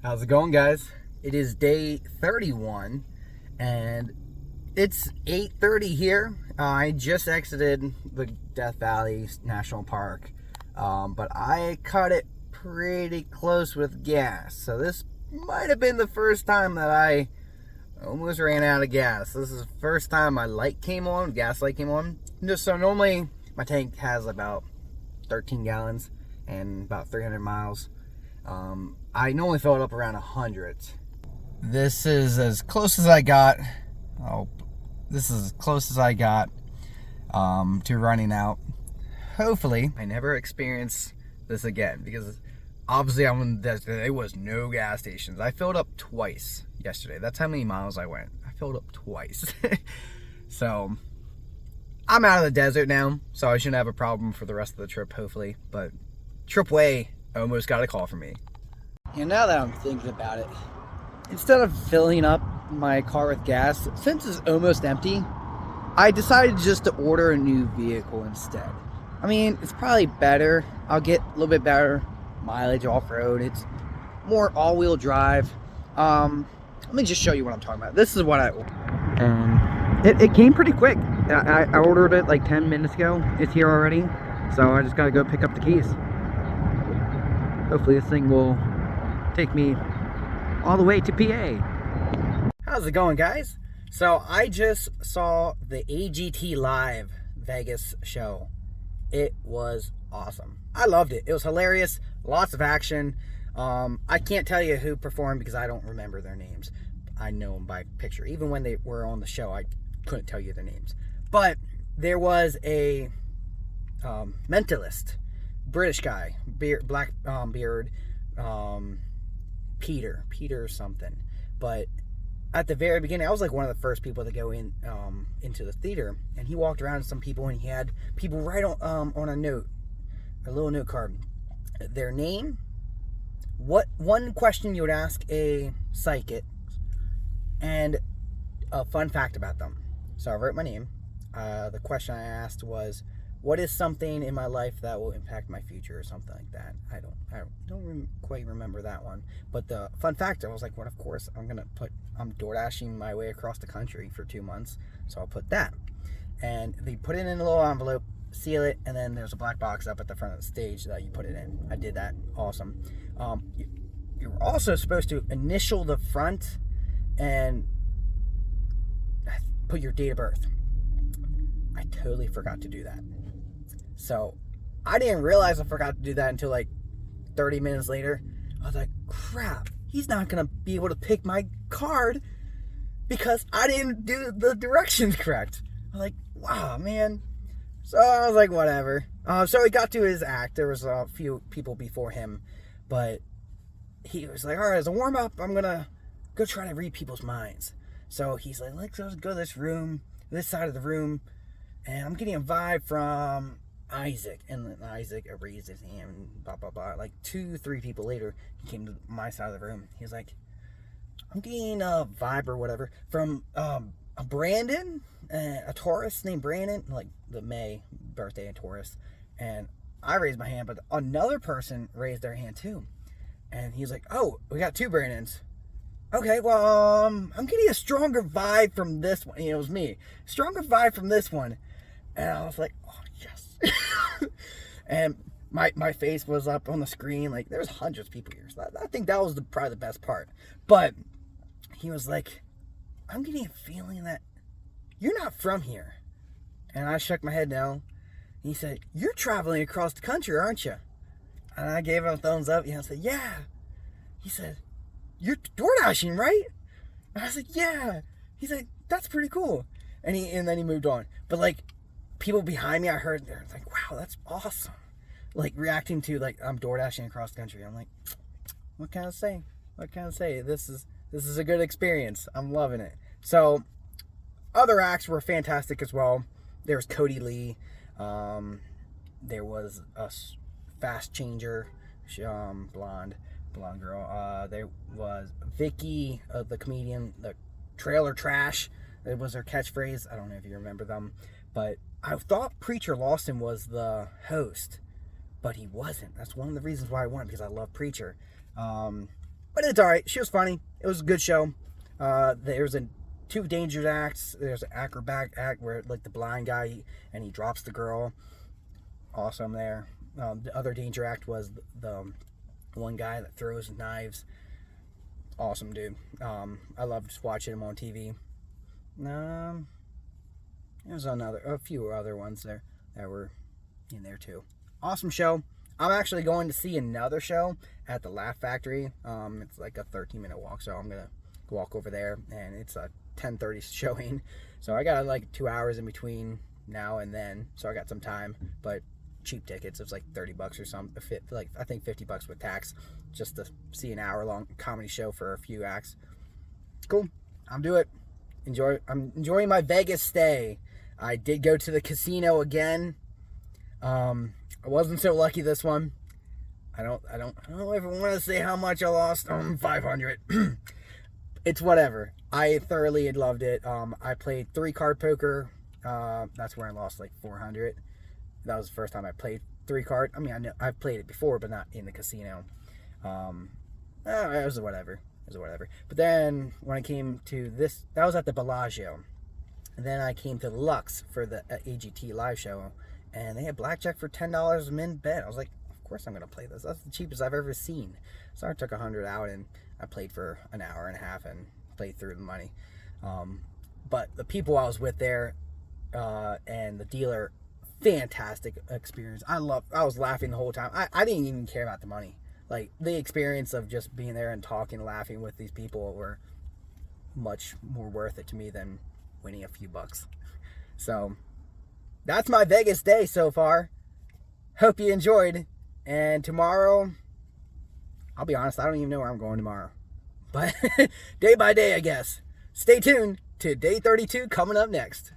How's it going, guys? It is day 31 and it's 8:30 here. I just exited the Death Valley National Park, but I cut it pretty close with gas. So this might have been the first time that I almost ran out of gas. This is the first time my light came on, gas light came on. Just so normally my tank has about 13 gallons and about 300 miles. I normally fill it up around 100. This is as close as I got. Oh, this is as close as I got to running out. Hopefully, I never experience this again because obviously I'm in the desert. There was no gas stations. I filled up twice yesterday. That's how many miles I went. I filled up twice. So I'm out of the desert now, so I shouldn't have a problem for the rest of the trip, hopefully. But Tripway almost got a call from me. And now that I'm thinking about it, instead of filling up my car with gas, since it's almost empty, I decided just to order a new vehicle instead. I mean, it's probably better. I'll get a little bit better mileage off-road. It's more all-wheel drive. Let me just show you what I'm talking about. This is what I ordered. And it came pretty quick. I ordered it like 10 minutes ago. It's here already. So I just gotta go pick up the keys. Hopefully this thing will take me all the way to PA. How's it going, guys? So I just saw the AGT Live Vegas show. It was awesome. I loved it. It was hilarious. Lots of action. I can't tell you who performed because I don't remember their names. I know them by picture. Even when they were on the show, I couldn't tell you their names. But there was a mentalist, British guy, black beard, Peter something. But at the very beginning, I was like one of the first people to go in into the theater, and he walked around to some people, and he had people write on a note, a little note card, their name, what one question you would ask a psychic, and a fun fact about them. So I wrote my name. The question I asked was, what is something in my life that will impact my future, or something like that? I don't quite remember that one. But the fun fact, I was like, well, of course, I'm Doordashing my way across the country for 2 months, so I'll put that. And they put it in a little envelope, seal it, and then there's a black box up at the front of the stage that you put it in. I did that. Awesome. You're also supposed to initial the front and put your date of birth. I totally forgot to do that. So I didn't realize I forgot to do that until like 30 minutes later. I was like, crap, he's not going to be able to pick my card because I didn't do the directions correct. I was like, wow, man. So I was like, whatever. So he got to his act. There was a few people before him, but he was like, all right, as a warm up, I'm going to go try to read people's minds. So he's like, let's go to this side of the room, and I'm getting a vibe from Isaac. And then Isaac raised his hand, and blah, blah, blah. Like 2-3 people later, he came to my side of the room. He was like, I'm getting a vibe or whatever from a Brandon, a Taurus named Brandon, like the May birthday in Taurus. And I raised my hand, but another person raised their hand too. And he's like, oh, we got 2 Brandons. Okay, well, I'm getting a stronger vibe from this one. It was me. Stronger vibe from this one. And I was like, oh, yes. And my face was up on the screen. Like, there's hundreds of people here. So I think that was probably the best part. But he was like, I'm getting a feeling that you're not from here. And I shook my head no. And he said, you're traveling across the country, aren't you? And I gave him a thumbs up. And I said, yeah. He said, you're Doordashing, right? And I said, yeah. He's like, that's pretty cool. And then he moved on. But like, people behind me, I heard, they're like, wow, that's awesome. Like, reacting to, like, I'm Doordashing across the country. I'm like, what can I say? What can I say? This is a good experience. I'm loving it. So, other acts were fantastic as well. There was Cody Lee. There was a fast changer, blonde girl. There was Vicky, the comedian, the trailer trash. It was her catchphrase. I don't know if you remember them, but I thought Preacher Lawson was the host, but he wasn't. That's one of the reasons why I won, because I love Preacher. But But it's all right. She was funny. It was a good show. There's two dangerous acts. There's an acrobat act where like the blind guy and he drops the girl. Awesome there. The other danger act was the one guy that throws knives. Awesome dude. I loved just watching him on TV. There's a few other ones there that were in there too. Awesome show. I'm actually going to see another show at the Laugh Factory. It's like a 13-minute walk, so I'm gonna walk over there, and it's a 10:30 showing. So I got like 2 hours in between now and then, so I got some time. But cheap tickets, it was like $30 or something. Like I think $50 with tax, just to see an hour-long comedy show for a few acts. Cool. I'm doing it. I'm enjoying my Vegas stay. I did go to the casino again. I wasn't so lucky this one. I don't know if I want to say how much I lost. 500. It's whatever. I thoroughly had loved it. I played 3-card poker. That's where I lost like 400. That was the first time I played 3-card. I mean, I know I've played it before, but not in the casino. It was whatever. But then when I came to this, that was at the Bellagio. And then I came to Lux for the AGT live show, and they had blackjack for $10 a min bet. I was like, of course I'm going to play this. That's the cheapest I've ever seen. So I took 100 out, and I played for an hour and a half and played through the money. But the people I was with there and the dealer, fantastic experience. I was laughing the whole time. I didn't even care about the money. Like, the experience of just being there and talking, laughing with these people were much more worth it to me than winning a few bucks. So that's my Vegas day so far. Hope you enjoyed. And tomorrow, I'll be honest, I don't even know where I'm going tomorrow. But day by day, I guess. Stay tuned to day 32 coming up next.